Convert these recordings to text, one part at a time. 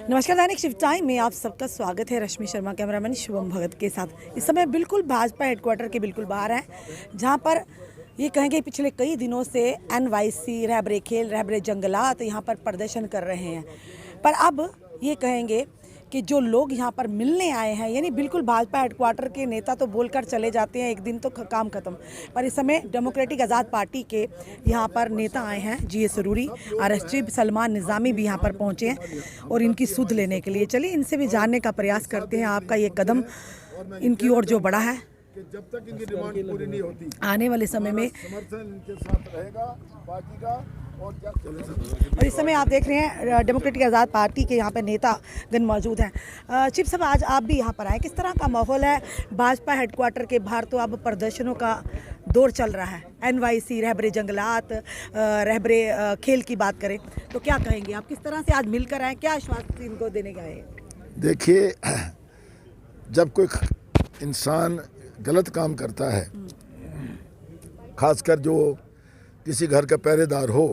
नमस्कार, दैनिक शिव टाइम में आप सबका स्वागत है। रश्मि शर्मा कैमरामैन शुभम भगत के साथ इस समय बिल्कुल भाजपा हेडक्वार्टर के बिल्कुल बाहर है, जहां पर ये कहेंगे पिछले कई दिनों से एनवाईसी, रहबरे खेल, रहबरे जंगलात यहाँ पर प्रदर्शन कर रहे हैं। पर अब ये कहेंगे कि जो लोग यहाँ पर मिलने आए हैं, यानी बिल्कुल भाजपा हेडक्वार्टर के नेता तो बोलकर चले जाते हैं, एक दिन तो काम खत्म। पर इस समय डेमोक्रेटिक आज़ाद पार्टी के यहाँ पर नेता आए हैं, जी सरूरी, आरएस चीफ सलमान निज़ामी भी यहाँ पर पहुँचे हैं और इनकी सुध लेने के लिए। चलिए इनसे भी जानने का प्रयास करते हैं, आपका ये कदम इनकी ओर जो बढ़ा है कि जब तक इनकी डिमांड पूरी नहीं होती आने वाले समय में समर्थन इनके साथ रहेगा पार्टी का। और इस समय आप देख रहे हैं डेमोक्रेटिक आज़ाद पार्टी के यहाँ पे नेतागण मौजूद हैं। चीफ साहब, आज आप भी यहाँ पर आए, किस तरह का माहौल है भाजपा हेडक्वार्टर के बाहर? तो अब प्रदर्शनों का दौर चल रहा है, एनवाईसी, रहबरे जंगलात, रहबरे खेल की बात करें तो क्या कहेंगे आप? किस तरह से आज मिलकर आए, क्या आश्वासन इनको देने गए हैं? देखिए, जब कोई इंसान गलत काम करता है, खासकर जो किसी घर का पहरेदार हो,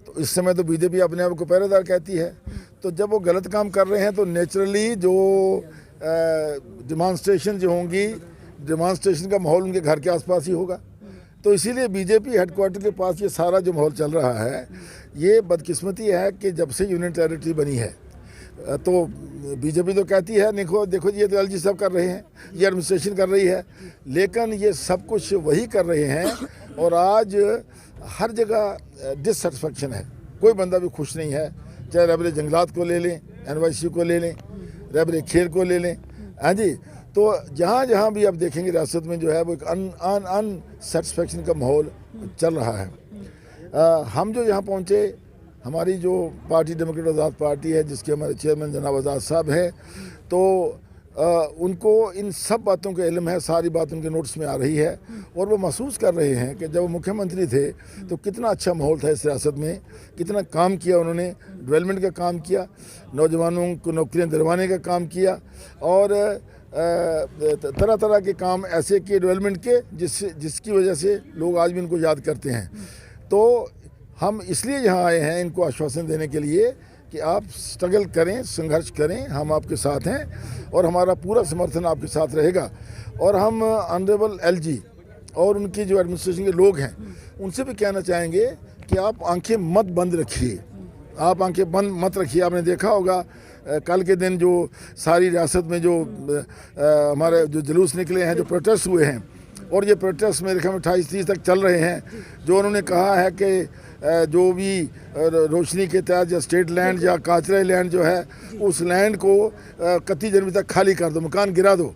तो इस समय तो बीजेपी अपने आप को पहरेदार कहती है। तो जब वो गलत काम कर रहे हैं तो नेचुरली जो डिमॉन्स्ट्रेशन जो होंगी, डिमॉन्स्ट्रेशन का माहौल उनके घर के आसपास ही होगा। तो इसीलिए बीजेपी हेडक्वार्टर के पास ये सारा जो माहौल चल रहा है, ये बदकिस्मती है कि जब से यूनियन टेरिटरी बनी है तो बीजेपी तो कहती है देखो ये तो एलजी साहब कर रहे हैं, ये एडमिनिस्ट्रेशन कर रही है, लेकिन ये सब कुछ वही कर रहे हैं। और आज हर जगह डिससेटिस्फैक्शन है, कोई बंदा भी खुश नहीं है। चाहे रहबरे जंगलात को ले लें, एनवाईसी को ले लें, रहबरे खेल को ले लें, हाँ जी। तो जहाँ जहाँ भी आप देखेंगे रियासत में जो है वो एक अनसेटिस्फैक्शन का माहौल चल रहा है। हम जो यहाँ पहुँचे, हमारी जो पार्टी डेमोक्रेटिक आज़ाद पार्टी है, जिसके हमारे चेयरमैन जनाब आज़ाद साहब हैं, तो उनको इन सब बातों का इल्म है, सारी बात उनके नोट्स में आ रही है। और वो महसूस कर रहे हैं कि जब वो मुख्यमंत्री थे तो कितना अच्छा माहौल था इस रियासत में, कितना काम किया उन्होंने, डेवलपमेंट का काम किया, नौजवानों को नौकरियां दिलवाने का काम किया, और तरह तरह के काम ऐसे किए डेवलपमेंट के जिसकी वजह से लोग आज भी इनको याद करते हैं। तो हम इसलिए यहाँ आए हैं इनको आश्वासन देने के लिए कि आप स्ट्रगल करें, संघर्ष करें, हम आपके साथ हैं और हमारा पूरा समर्थन आपके साथ रहेगा। और हम ऑनरेबल एलजी और उनकी जो एडमिनिस्ट्रेशन के लोग हैं उनसे भी कहना चाहेंगे कि आप आंखें मत बंद रखिए, आप आंखें बंद मत रखिए। आपने देखा होगा कल के दिन जो सारी रियासत में जो हमारे जो जुलूस निकले हैं, जो प्रोटेस्ट हुए हैं, और ये प्रोटेस्ट मेरे ख्याल में 28-30 तक चल रहे हैं, जो उन्होंने कहा है कि जो भी रोशनी के तहत या स्टेट लैंड या काचरा लैंड जो है, उस लैंड को 31 जनवरी तक खाली कर दो, मकान गिरा दो।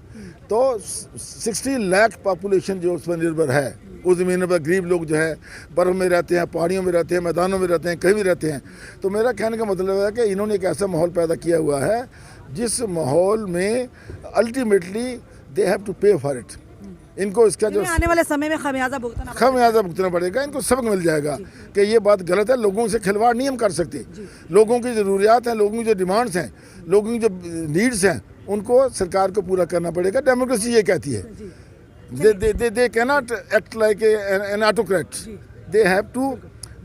तो 60 लाख पॉपुलेशन जो उस पर निर्भर है, उस ज़मीन पर गरीब लोग जो है बर्फ़ में रहते हैं, पहाड़ियों में रहते हैं, मैदानों में रहते हैं, कहीं भी रहते हैं। तो मेरा कहने का मतलब है कि इन्होंने एक ऐसा माहौल पैदा किया हुआ है जिस माहौल में अल्टीमेटली दे हैव टू पे फॉर इट। इनको इसका जो आने वाले समय में खमियाजा भुगतना पड़ेगा, इनको सबक मिल जाएगा कि ये बात गलत है। लोगों से खिलवाड़ नहीं हम कर सकते, लोगों की ज़रूरियात हैं, लोगों की जो डिमांड्स हैं, लोगों की जो नीड्स हैं, उनको सरकार को पूरा करना पड़ेगा। डेमोक्रेसी ये कहती है, they cannot act like an autocrat, they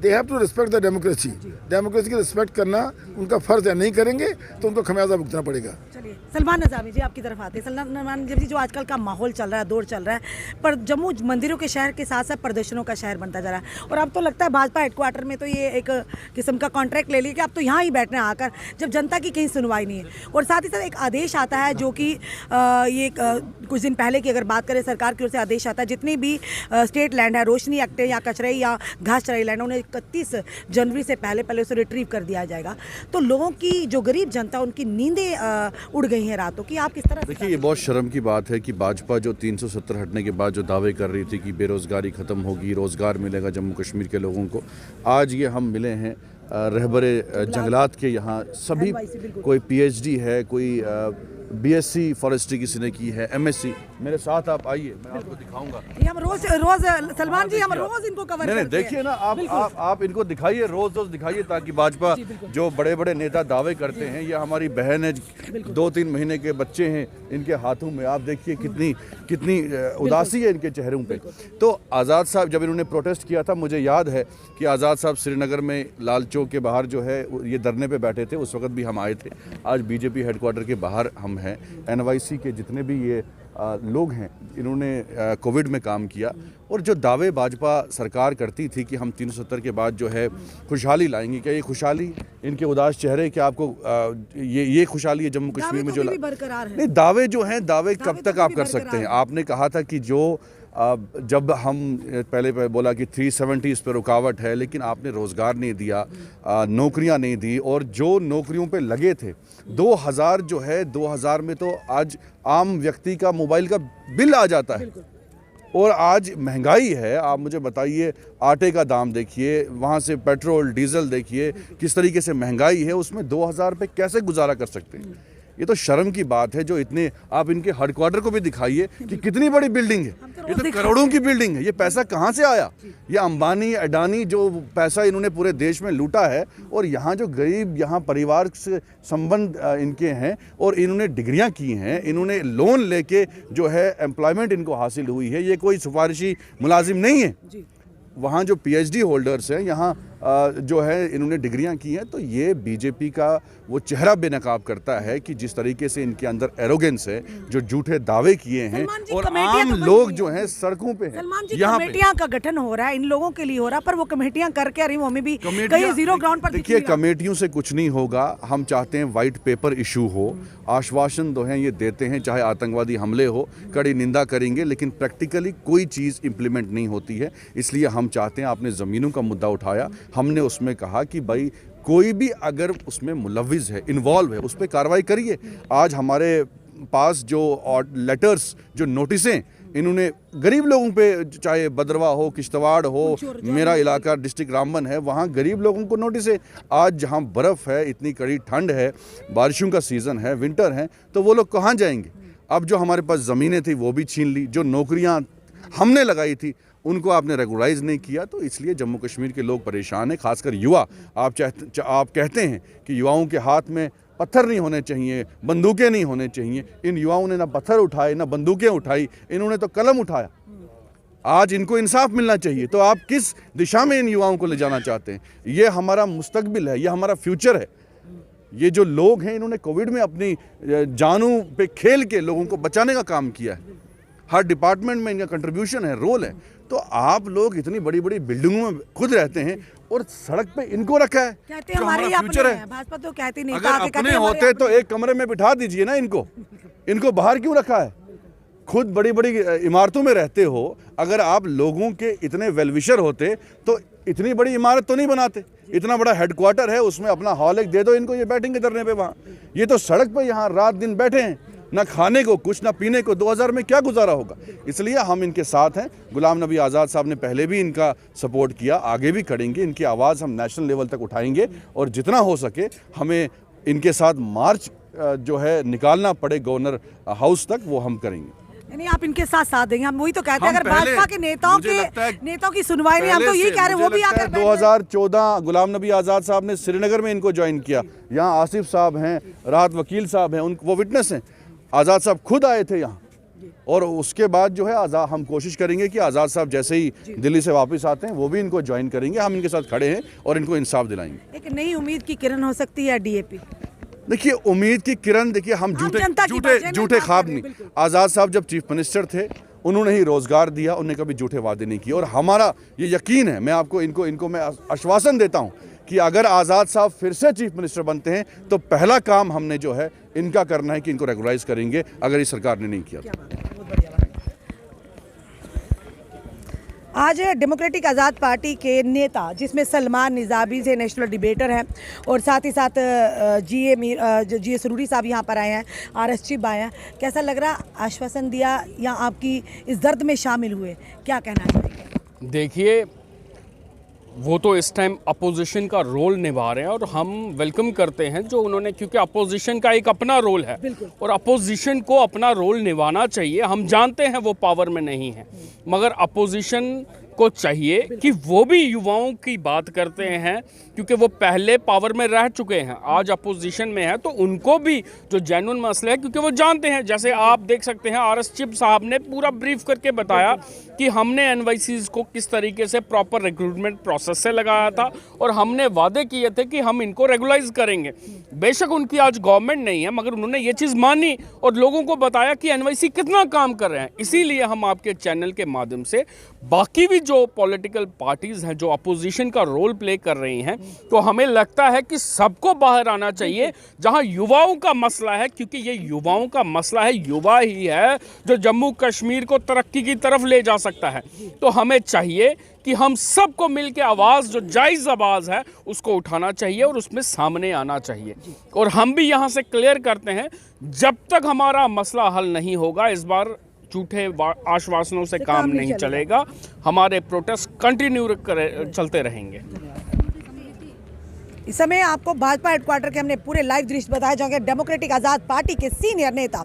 have to respect the democracy. Democracy की रिस्पेक्ट करना उनका फ़र्ज है, नहीं करेंगे तो उनको खमियाजा भुगतना पड़ेगा। चलिए सलमान निज़ामी जी आपकी तरफ आते हैं। सलमान निज़ामी जी, जो आजकल का माहौल चल रहा है, दौर चल रहा है, पर जम्मू मंदिरों के शहर के साथ साथ प्रदर्शनों का शहर बनता जा रहा है, और अब तो लगता है भाजपा हेडक्वार्टर में तो ये एक किस्म का कॉन्ट्रैक्ट ले लिया कि अब तो यहाँ ही बैठने आकर, जब जनता की कहीं सुनवाई नहीं है। और साथ ही साथ एक आदेश आता है जो कि ये कुछ दिन पहले की अगर बात करें, सरकार की ओर से आदेश आता है, जितनी भी स्टेट लैंड है, रोशनी एक्ट या कचराई या घास चराई लैंड, उन्हें 31 जनवरी से पहले उसे रिट्रीव कर दिया जाएगा। तो लोगों की, जो गरीब जनता, उनकी नींदें उड़ गई हैं रातों की। आप किस तरह? देखिए, ये बहुत शर्म की बात है कि भाजपा जो 370 हटने के बाद जो दावे कर रही थी कि बेरोज़गारी ख़त्म होगी, रोज़गार मिलेगा जम्मू कश्मीर के लोगों को, आज ये हम मिले हैं रहबरे जंगलात के यहाँ। सभी कोई PhD है, कोई बीएससी फॉरेस्ट्री किसी ने की है, एमएससी। मेरे साथ आप आइए, मैं आपको दिखाऊंगा। ये हम रोज रोज सलमान जी हम रोज इनको कवर नहीं करते हैं। देखिए ना, आप इनको दिखाइए, रोज रोज दिखाइए, ताकि भाजपा जो बड़े बड़े नेता दावे करते हैं, ये हमारी बहन है, 2-3 महीने के बच्चे हैं इनके हाथों में, आप देखिए कितनी उदासी है इनके चेहरों पे। तो आज़ाद साहब जब इन्होंने प्रोटेस्ट किया था, मुझे याद है कि आज़ाद साहब श्रीनगर में लाल चौक के बाहर जो है ये धरने पे बैठे थे, उस वक्त भी हम आए थे। आज बीजेपी हेडक्वार्टर के बाहर हम हैं। एनवाईसी के जितने भी ये लोग हैं, इन्होंने कोविड में काम किया, और जो दावे भाजपा सरकार करती थी कि हम 370 के बाद जो है खुशहाली लाएंगे, क्या ये खुशहाली, इनके उदास चेहरे, क्या आपको ये खुशहाली है जम्मू कश्मीर में जो बरकरार है? नहीं, दावे जो हैं, दावे कब तक आप कर बरकरार सकते हैं? आपने कहा था कि जो जब हम पहले बोला कि 370 इस पर रुकावट है, लेकिन आपने रोज़गार नहीं दिया, नौकरियां नहीं दी, और जो नौकरियों पे लगे थे 2000 जो है, 2000 में तो आज आम व्यक्ति का मोबाइल का बिल आ जाता है। और आज महंगाई है, आप मुझे बताइए, आटे का दाम देखिए, वहाँ से पेट्रोल डीजल देखिए, किस तरीके से महंगाई है, उसमें 2000 पे कैसे गुजारा कर सकते हैं? ये तो शर्म की बात है। जो इतने, आप इनके हेडक्वार्टर को भी दिखाइए कि कितनी बड़ी बिल्डिंग है, ये तो करोड़ों की बिल्डिंग है। ये पैसा कहाँ से आया? ये अंबानी अडानी जो पैसा इन्होंने पूरे देश में लूटा है, और यहाँ जो गरीब, यहाँ परिवार से संबंध इनके हैं, और इन्होंने डिग्रियां की हैं, इन्होंने लोन लेके जो है एम्प्लॉयमेंट इनको हासिल हुई है, ये कोई सिफारिशी मुलाजिम नहीं है। वहाँ जो पीएचडी होल्डर्स हैं, यहाँ जो है इन्होंने डिग्रियां की हैं। तो ये बीजेपी का वो चेहरा बेनकाब करता है कि जिस तरीके से इनके अंदर एरोगेंस है, जो झूठे दावे किए हैं, और आम लोग जो हैं सड़कों पे हैं। यहाँ कमेटियां का गठन हो रहा है, इन लोगों के लिए हो रहा है, पर वो कमेटियां करके अरे हमें भी कहीं जीरो ग्राउंड पर देखिए, कमेटियों से कुछ नहीं होगा। हम चाहते हैं व्हाइट पेपर इशू हो, आश्वासन दो हैं ये देते हैं, चाहे आतंकवादी हमले हो, कड़ी निंदा करेंगे, लेकिन प्रैक्टिकली कोई चीज़ इंप्लीमेंट नहीं होती है। इसलिए हम चाहते हैं, आपने ज़मीनों का मुद्दा उठाया, हमने उसमें कहा कि भाई कोई भी अगर उसमें मुलव्विज है, इन्वॉल्व है, उस पर कार्रवाई करिए। आज हमारे पास जो लेटर्स, जो नोटिसें इन्होंने गरीब लोगों पे, चाहे बदरवा हो, किश्तवाड़ हो, मेरा इलाका डिस्ट्रिक्ट रामबन है, वहाँ गरीब लोगों को नोटिस है। आज जहाँ बर्फ़ है, इतनी कड़ी ठंड है, बारिशों का सीज़न है, विंटर है, तो वो लोग कहाँ जाएंगे? अब जो हमारे पास ज़मीनें थी वो भी छीन ली, जो नौकरियाँ हमने लगाई थी उनको आपने रेगुलराइज नहीं किया। तो इसलिए जम्मू कश्मीर के लोग परेशान हैं, खासकर युवा। आप कहते हैं कि युवाओं के हाथ में पत्थर नहीं होने चाहिए, बंदूकें नहीं होने चाहिए। इन युवाओं ने ना पत्थर उठाए, ना बंदूकें उठाई, इन्होंने तो कलम उठाया। आज इनको इंसाफ मिलना चाहिए। तो आप किस दिशा में इन युवाओं को ले जाना चाहते हैं? ये हमारा मुस्तकबिल है, ये हमारा फ्यूचर है। ये जो लोग हैं, इन्होंने कोविड में अपनी जानों पे खेल के लोगों को बचाने का काम किया है। हर डिपार्टमेंट में इनका कंट्रीब्यूशन है, रोल है। तो आप लोग इतनी बड़ी बड़ी बिल्डिंगों में खुद रहते हैं और सड़क पे इनको रखा है, कहते हैं हमारे फ्यूचर है। भाजपा तो कहती नहीं, अगर अपने होते तो एक कमरे में बिठा दीजिए ना इनको बाहर क्यों रखा है? खुद बड़ी बड़ी इमारतों में रहते हो, अगर आप लोगों के इतने वेलविशर होते तो इतनी बड़ी इमारत तो नहीं बनाते। इतना बड़ा हेडक्वार्टर है, उसमें अपना हॉल एक दे दो इनको, ये बैठेंगे धरने पे वहाँ। ये तो सड़क पे यहाँ रात दिन बैठे हैं, ना खाने को कुछ, ना पीने को। 2000 में क्या गुजारा होगा? इसलिए हम इनके साथ हैं। गुलाम नबी आज़ाद साहब ने पहले भी इनका सपोर्ट किया, आगे भी करेंगे। इनकी आवाज़ हम नेशनल लेवल तक उठाएंगे, और जितना हो सके हमें इनके साथ मार्च जो है निकालना पड़े गवर्नर हाउस तक, वो हम करेंगे। यानी आप इनके साथ देंगे? हम वही तो कहते हैं, अगर भाजपा के नेताओं की सुनवाई नहीं, हम तो यही कह रहे हैं, वो भी आकर 2014 गुलाम नबी आज़ाद साहब ने श्रीनगर में इनको ज्वाइन किया। यहाँ आसिफ साहब हैं, राहत वकील साहब हैं, वो विटनेस हैं। आज़ाद साहब खुद आए थे यहाँ, और उसके बाद जो है हम कोशिश करेंगे कि आज़ाद साहब जैसे ही दिल्ली से वापस आते हैं वो भी इनको ज्वाइन करेंगे। हम इनके साथ खड़े हैं और इनको इंसाफ दिलाएंगे। एक नई उम्मीद की किरण हो सकती है डीएपी। देखिए, उम्मीद की किरण, देखिए हम झूठे ख्वाब नहीं। आज़ाद साहब जब चीफ मिनिस्टर थे, उन्होंने ही रोजगार दिया, उन्होंने कभी झूठे वादे नहीं किए। और हमारा ये यकीन है, मैं आपको इनको मैं आश्वासन देता हूँ कि अगर आज़ाद साहब फिर से चीफ मिनिस्टर बनते हैं तो पहला काम हमने जो है इनका करना है कि इनको रेगुलराइज करेंगे, अगर इस सरकार ने नहीं किया। आज डेमोक्रेटिक आज़ाद पार्टी के नेता, जिसमें सलमान निज़ामी से नेशनल डिबेटर हैं, और साथ ही साथ जीए सरूरी साहब यहाँ पर आए हैं, आरएस चिब आए हैं, कैसा लग रहा? आश्वासन दिया या आपकी इस दर्द में शामिल हुए? क्या कहना है? देखिए, वो तो इस टाइम अपोजिशन का रोल निभा रहे हैं और हम वेलकम करते हैं जो उन्होंने, क्योंकि अपोजिशन का एक अपना रोल है और अपोजिशन को अपना रोल निभाना चाहिए। हम जानते हैं वो पावर में नहीं है, मगर अपोजिशन को चाहिए कि वो भी युवाओं की बात करते हैं, क्योंकि वो पहले पावर में रह चुके हैं, आज अपोजिशन में है, तो उनको भी जो जेन्युइन मसले हैं, क्योंकि वो जानते हैं। जैसे आप देख सकते हैं आरएस चिप साहब ने पूरा ब्रीफ करके बताया कि हमने एनवाईसीज को किस तरीके से प्रॉपर रिक्रूटमेंट प्रोसेस से लगाया था और हमने वादे किए थे कि हम इनको रेगुलाइज करेंगे। बेशक उनकी आज गवर्नमेंट नहीं है, मगर उन्होंने ये चीज़ मानी और लोगों को बताया कि एनवाईसी कितना काम कर रहे हैं। इसीलिए हम आपके चैनल के माध्यम से बाकी भी जो पॉलिटिकल पार्टीज हैं जो अपोजिशन का रोल प्ले कर रही हैं, तो हमें लगता है कि सबको बाहर आना चाहिए जहां युवाओं का मसला है, क्योंकि ये युवाओं का मसला है। युवा ही है जो जम्मू कश्मीर को तरक्की की तरफ ले जा सकता है। तो हमें चाहिए कि हम सबको मिलकर आवाज़ जो जायज़ आवाज़ है उसको उठाना चाहिए और उसमें सामने आना चाहिए। और हम भी यहाँ से क्लियर करते हैं, जब तक हमारा मसला हल नहीं होगा, इस बार झूठे आश्वासनों से काम नहीं चलेगा। हमारे प्रोटेस्ट कंटिन्यू चलते रहेंगे। इस समय आपको भाजपा हेडक्वार्टर के हमने पूरे लाइव दृश्य बताए, जहाँ डेमोक्रेटिक आज़ाद पार्टी के सीनियर नेता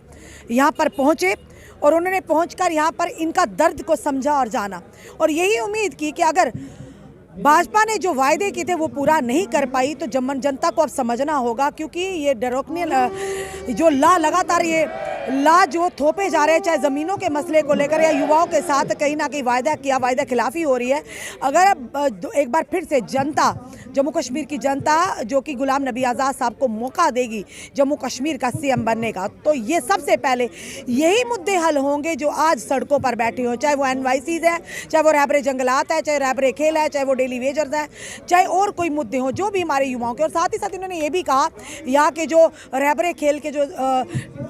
यहाँ पर पहुँचे और उन्होंने पहुंचकर यहाँ पर इनका दर्द को समझा और जाना, और यही उम्मीद की कि अगर भाजपा ने जो वायदे किए थे वो पूरा नहीं कर पाई तो जनता को अब समझना होगा, क्योंकि ये डरोकने जो लगातार ये जो थोपे जा रहे हैं, चाहे ज़मीनों के मसले को लेकर या युवाओं के साथ कहीं ना कहीं वायदा खिलाफी हो रही है। अगर एक बार फिर से जनता, जम्मू कश्मीर की जनता जो कि गुलाम नबी आज़ाद साहब को मौका देगी जम्मू कश्मीर का सीएम बनने का, तो ये सबसे पहले यही मुद्दे हल होंगे जो आज सड़कों पर बैठे हों, चाहे वो एनवाईसीज है, चाहे वो रैबरे जंगलात है, चाहे रैबरे खेल है, चाहे वो डेली वेजर्स है, चाहे और कोई मुद्दे हों जो भी हमारे युवाओं के। और साथ ही साथ इन्होंने ये भी कहा यहाँ के जो रैबरे खेल के जो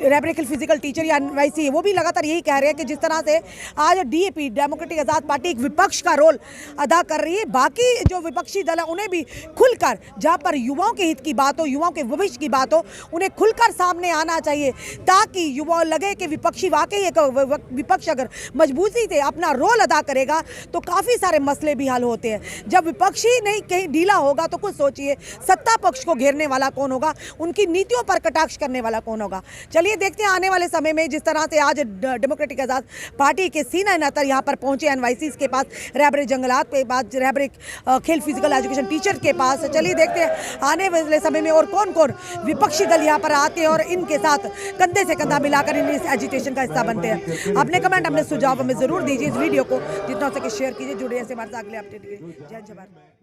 रैबरे खेल फिजिकल टीचर या एनवाईसी है, वो भी लगातार यही कह रहे हैं कि जिस तरह से आज डीएपी डेमोक्रेटिक आज़ाद पार्टी एक विपक्ष का रोल अदा कर रही है, बाकी जो विपक्षी दल है उन्हें भी खुलकर, जहाँ पर युवाओं के हित की बात हो, युवाओं के भविष्य की बात हो, उन्हें खुलकर सामने आना चाहिए, ताकि युवाओं लगे कि विपक्षी वाकई एक विपक्ष अगर मजबूती से अपना रोल अदा करेगा तो काफ़ी सारे मसले भी हल होते हैं। जब विपक्षी नहीं कहीं ढीला होगा तो कुछ सोचिए सत्ता पक्ष को घेरने वाला कौन होगा, उनकी नीतियों पर कटाक्ष करने वाला कौन होगा। चलिए देखते हैं आने वाले समय में जिस तरह से आज डेमोक्रेटिक आज़ाद पार्टी के सीनियर नेता यहाँ पर पहुंचे एनवाईसीज के पास, रैबरे जंगलात के पास, रैबरे खेल फिजिकल एजुकेशन टीचर के पास। चलिए देखते हैं आने वाले समय में और कौन कौन विपक्षी दल यहाँ पर आते हैं और इनके साथ कंधे से कंधा मिलाकर इन इस एजिटेशन का हिस्सा बनते हैं। अपने कमेंट, अपने सुझाव हमें जरूर दीजिए। इस वीडियो को जितना हो सके शेयर कीजिए। जुड़े ऐसे हमारे साथ अगले अपडेट के लिए। जय जवान।